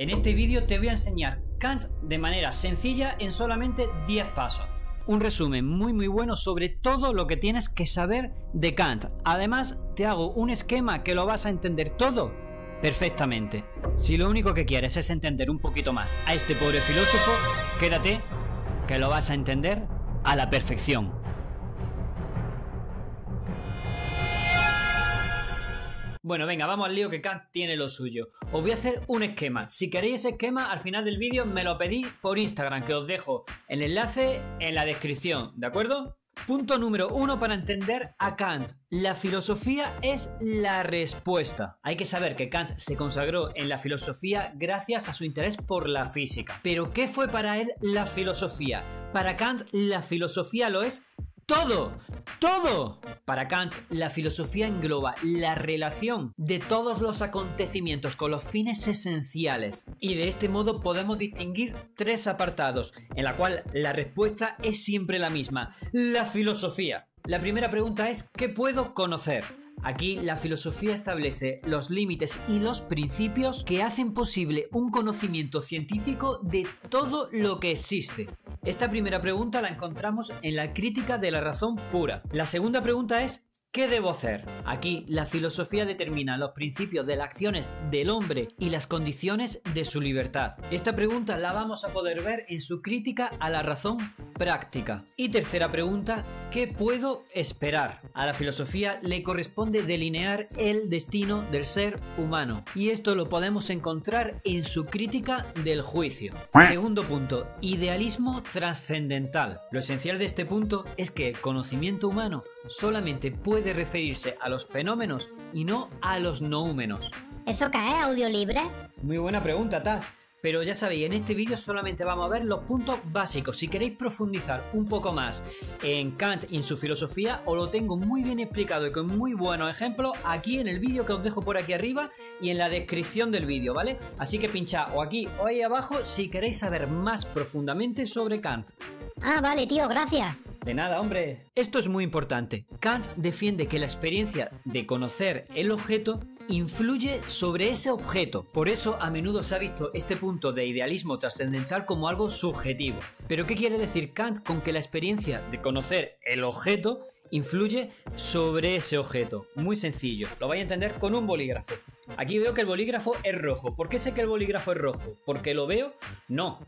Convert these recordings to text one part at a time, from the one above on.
En este vídeo te voy a enseñar Kant de manera sencilla en solamente 10 pasos. Un resumen muy bueno sobre todo lo que tienes que saber de Kant. Además, te hago un esquema que lo vas a entender todo perfectamente. Si lo único que quieres es entender un poquito más a este pobre filósofo, quédate que lo vas a entender a la perfección. Bueno, venga, vamos al lío que Kant tiene lo suyo. Os voy a hacer un esquema. Si queréis ese esquema, al final del vídeo me lo pedís por Instagram, que os dejo el enlace en la descripción, ¿de acuerdo? Punto número 1 para entender a Kant. La filosofía es la respuesta. Hay que saber que Kant se consagró en la filosofía gracias a su interés por la física. Pero ¿qué fue para él la filosofía? Para Kant, la filosofía lo es todo, todo. Para Kant, la filosofía engloba la relación de todos los acontecimientos con los fines esenciales. Y de este modo podemos distinguir tres apartados, en la cual la respuesta es siempre la misma: la filosofía. La primera pregunta es: ¿qué puedo conocer? Aquí la filosofía establece los límites y los principios que hacen posible un conocimiento científico de todo lo que existe. Esta primera pregunta la encontramos en la Crítica de la razón pura. La segunda pregunta es: ¿qué debo hacer? Aquí la filosofía determina los principios de las acciones del hombre y las condiciones de su libertad. Esta pregunta la vamos a poder ver en su Crítica a la razón práctica. Y tercera pregunta: ¿qué puedo esperar? A la filosofía le corresponde delinear el destino del ser humano, y esto lo podemos encontrar en su Crítica del juicio. Segundo punto: idealismo trascendental. Lo esencial de este punto es que el conocimiento humano solamente puede referirse a los fenómenos y no a los noúmenos. ¿Eso qué es? ¿Audio libre? Muy buena pregunta, Taz. Pero ya sabéis, en este vídeo solamente vamos a ver los puntos básicos. Si queréis profundizar un poco más en Kant y en su filosofía, os lo tengo muy bien explicado y con muy buenos ejemplos aquí en el vídeo que os dejo por aquí arriba y en la descripción del vídeo, ¿vale? Así que pinchad o aquí o ahí abajo si queréis saber más profundamente sobre Kant. Ah, vale, tío, gracias. De nada, hombre. Esto es muy importante. Kant defiende que la experiencia de conocer el objeto influye sobre ese objeto. Por eso a menudo se ha visto este punto de idealismo trascendental como algo subjetivo. ¿Pero qué quiere decir Kant con que la experiencia de conocer el objeto influye sobre ese objeto? Muy sencillo, lo vais a entender con un bolígrafo. Aquí veo que el bolígrafo es rojo. ¿Por qué sé que el bolígrafo es rojo? ¿Porque lo veo? No.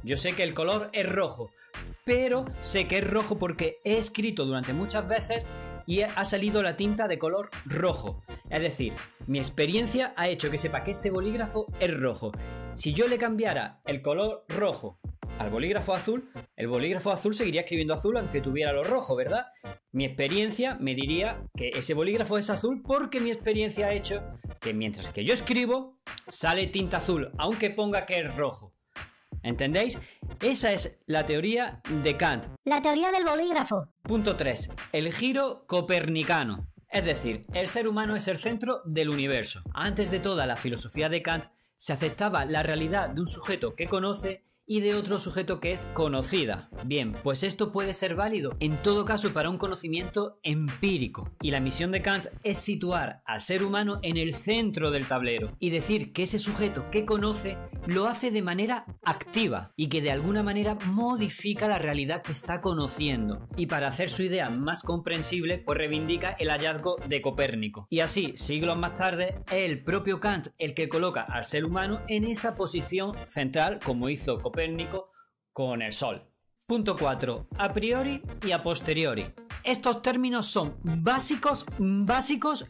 Yo sé que el color es rojo, pero sé que es rojo porque he escrito durante muchas veces y ha salido la tinta de color rojo. Es decir, mi experiencia ha hecho que sepa que este bolígrafo es rojo. Si yo le cambiara el color rojo al bolígrafo azul, el bolígrafo azul seguiría escribiendo azul aunque tuviera lo rojo, ¿verdad? Mi experiencia me diría que ese bolígrafo es azul porque mi experiencia ha hecho que mientras que yo escribo, sale tinta azul, aunque ponga que es rojo. ¿Entendéis? Esa es la teoría de Kant. La teoría del bolígrafo. Punto 3. El giro copernicano. Es decir, el ser humano es el centro del universo. Antes de toda la filosofía de Kant, se aceptaba la realidad de un sujeto que conoce y de otro sujeto que es conocida. Bien, pues esto puede ser válido en todo caso para un conocimiento empírico. Y la misión de Kant es situar al ser humano en el centro del tablero y decir que ese sujeto que conoce lo hace de manera activa y que de alguna manera modifica la realidad que está conociendo. Y para hacer su idea más comprensible, pues reivindica el hallazgo de Copérnico. Y así, siglos más tarde, es el propio Kant el que coloca al ser humano en esa posición central, como hizo Copérnico con el Sol. Punto 4. A priori y a posteriori. Estos términos son básicos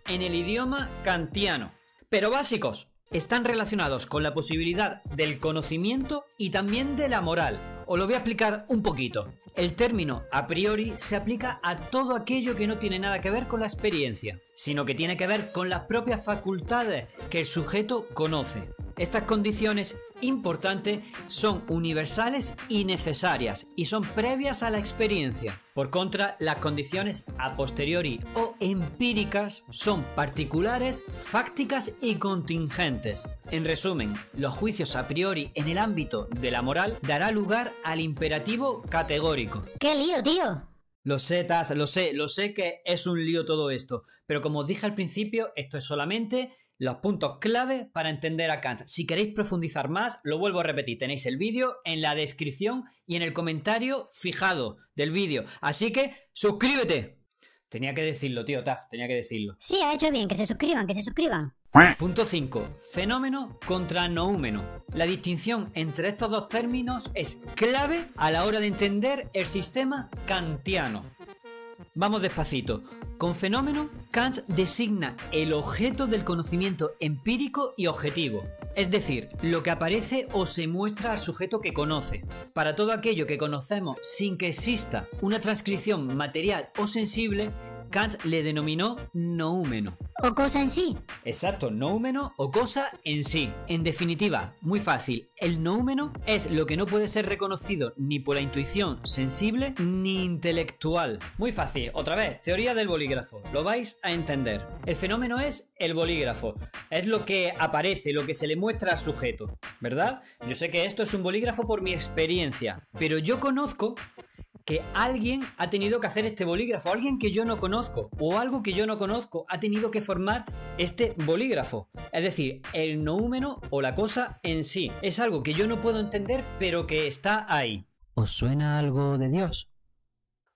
en el idioma kantiano. Pero básicos. Están relacionados con la posibilidad del conocimiento y también de la moral. Os lo voy a explicar un poquito. El término a priori se aplica a todo aquello que no tiene nada que ver con la experiencia, sino que tiene que ver con las propias facultades que el sujeto conoce. Estas condiciones importantes son universales y necesarias y son previas a la experiencia. Por contra, las condiciones a posteriori o empíricas son particulares, fácticas y contingentes. En resumen, los juicios a priori en el ámbito de la moral dará lugar al imperativo categórico. ¡Qué lío, tío! Lo sé, Taz, lo sé que es un lío todo esto, pero como os dije al principio, esto es solamente los puntos clave para entender a Kant. Si queréis profundizar más, lo vuelvo a repetir, tenéis el vídeo en la descripción y en el comentario fijado del vídeo. Así que, ¡suscríbete! Tenía que decirlo, tío, Taz, tenía que decirlo. Sí, ha hecho bien, que se suscriban, que se suscriban. Punto 5. Fenómeno contra noúmeno. La distinción entre estos dos términos es clave a la hora de entender el sistema kantiano. Vamos despacito. Con fenómeno, Kant designa el objeto del conocimiento empírico y objetivo, es decir, lo que aparece o se muestra al sujeto que conoce. Para todo aquello que conocemos sin que exista una transcripción material o sensible, Kant le denominó noúmeno. O cosa en sí. Exacto, noúmeno o cosa en sí. En definitiva, muy fácil, el noúmeno es lo que no puede ser reconocido ni por la intuición sensible ni intelectual. Muy fácil, otra vez, teoría del bolígrafo, lo vais a entender. El fenómeno es el bolígrafo, es lo que aparece, lo que se le muestra al sujeto, ¿verdad? Yo sé que esto es un bolígrafo por mi experiencia, pero yo conozco que alguien ha tenido que hacer este bolígrafo, alguien que yo no conozco, o algo que yo no conozco ha tenido que formar este bolígrafo. Es decir, el noúmeno o la cosa en sí. Es algo que yo no puedo entender, pero que está ahí. ¿Os suena algo de Dios?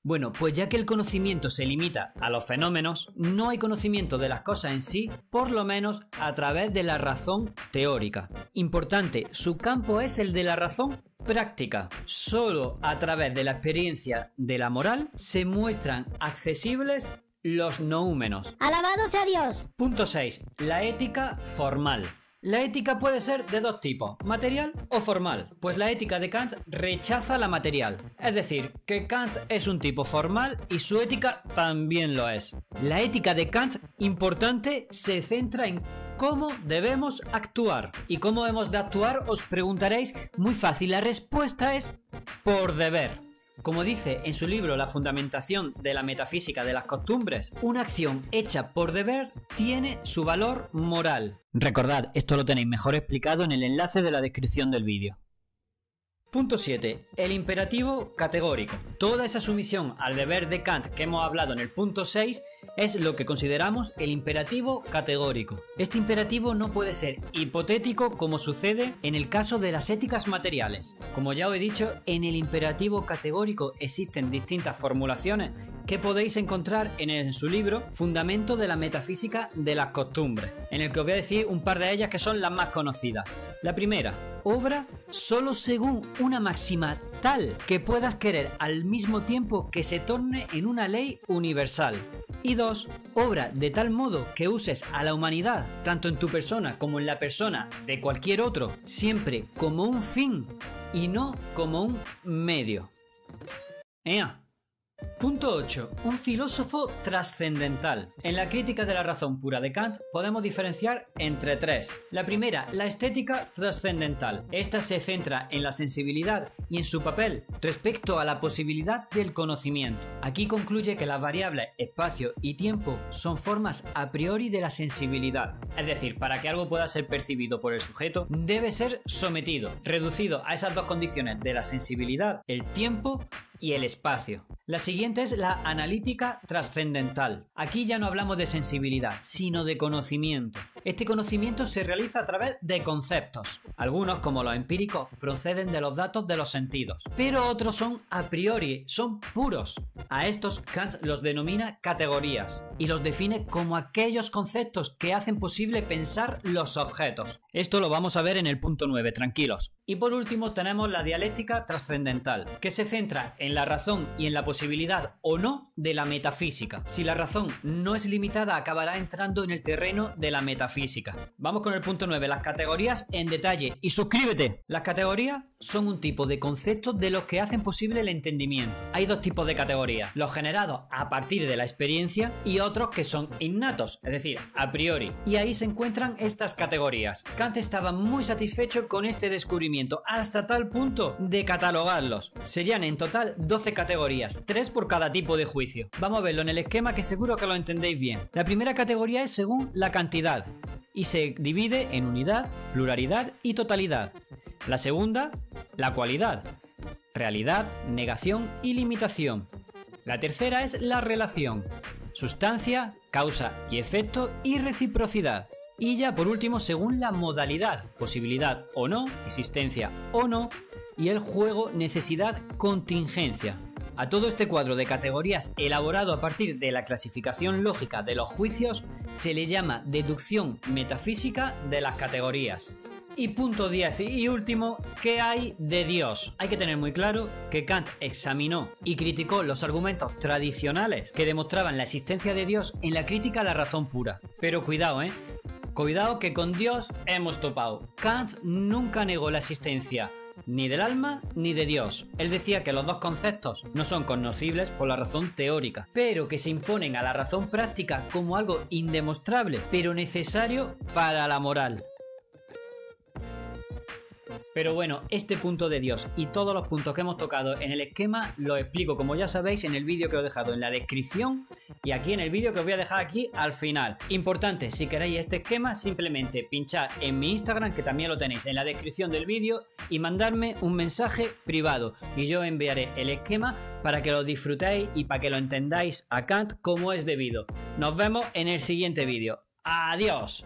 Bueno, pues ya que el conocimiento se limita a los fenómenos, no hay conocimiento de las cosas en sí, por lo menos a través de la razón teórica. Importante, su campo es el de la razón práctica. Solo a través de la experiencia de la moral se muestran accesibles los noúmenos. ¡Alabado sea Dios! Punto 6. La ética formal. La ética puede ser de dos tipos, material o formal, pues la ética de Kant rechaza la material. Es decir, que Kant es un tipo formal y su ética también lo es. La ética de Kant, importante, se centra en cómo debemos actuar. ¿Y cómo hemos de actuar? Os preguntaréis. Muy fácil, la respuesta es por deber. Como dice en su libro La fundamentación de la metafísica de las costumbres, una acción hecha por deber tiene su valor moral. Recordad, esto lo tenéis mejor explicado en el enlace de la descripción del vídeo. Punto 7. El imperativo categórico. Toda esa sumisión al deber de Kant que hemos hablado en el punto 6 es lo que consideramos el imperativo categórico. Este imperativo no puede ser hipotético como sucede en el caso de las éticas materiales. Como ya os he dicho, en el imperativo categórico existen distintas formulaciones que podéis encontrar en su libro Fundamento de la metafísica de las costumbres, en el que os voy a decir un par de ellas que son las más conocidas. La primera, obra solo según una máxima tal que puedas querer al mismo tiempo que se torne en una ley universal. Y 2, obra de tal modo que uses a la humanidad, tanto en tu persona como en la persona de cualquier otro, siempre como un fin y no como un medio. ¡Ea! Punto 8. Un filósofo trascendental. En la crítica de la razón pura de Kant podemos diferenciar entre tres. La primera, la estética trascendental. Esta se centra en la sensibilidad y en su papel respecto a la posibilidad del conocimiento. Aquí concluye que las variables espacio y tiempo son formas a priori de la sensibilidad. Es decir, para que algo pueda ser percibido por el sujeto, debe ser sometido, reducido a esas dos condiciones de la sensibilidad, el tiempo y el espacio. La siguiente es la analítica trascendental. Aquí ya no hablamos de sensibilidad, sino de conocimiento. Este conocimiento se realiza a través de conceptos. Algunos, como los empíricos, proceden de los datos de los sentidos, pero otros son a priori, son puros. A estos Kant los denomina categorías y los define como aquellos conceptos que hacen posible pensar los objetos. Esto lo vamos a ver en el punto 9, tranquilos. Y por último tenemos la dialéctica trascendental, que se centra en la razón y en la posibilidad o no de la metafísica. Si la razón no es limitada, acabará entrando en el terreno de la metafísica. Vamos con el punto 9, las categorías en detalle. ¡Y suscríbete! Las categorías son un tipo de conceptos de los que hacen posible el entendimiento. Hay dos tipos de categorías, los generados a partir de la experiencia y otros que son innatos, es decir, a priori. Y ahí se encuentran estas categorías. Kant estaba muy satisfecho con este descubrimiento, hasta tal punto de catalogarlos. Serían en total 12 categorías, 3 por cada tipo de juicio. Vamos a verlo en el esquema que seguro que lo entendéis bien. La primera categoría es según la cantidad y se divide en unidad, pluralidad y totalidad. La segunda, la cualidad, realidad, negación y limitación. La tercera es la relación, sustancia, causa y efecto y reciprocidad. Y ya por último, según la modalidad, posibilidad o no, existencia o no, y el juego, necesidad, contingencia. A todo este cuadro de categorías elaborado a partir de la clasificación lógica de los juicios se le llama deducción metafísica de las categorías. Y punto 10 y último, ¿qué hay de Dios? Hay que tener muy claro que Kant examinó y criticó los argumentos tradicionales que demostraban la existencia de Dios en la crítica a la razón pura. Pero cuidado, cuidado que con Dios hemos topado. Kant nunca negó la existencia ni del alma ni de Dios. Él decía que los dos conceptos no son conocibles por la razón teórica, pero que se imponen a la razón práctica como algo indemostrable, pero necesario para la moral. Pero bueno, este punto de Dios y todos los puntos que hemos tocado en el esquema los explico, como ya sabéis, en el vídeo que os he dejado en la descripción y aquí en el vídeo que os voy a dejar aquí al final. Importante, si queréis este esquema, simplemente pinchad en mi Instagram, que también lo tenéis en la descripción del vídeo, y mandarme un mensaje privado y yo enviaré el esquema para que lo disfrutéis y para que lo entendáis a Kant como es debido. Nos vemos en el siguiente vídeo. ¡Adiós!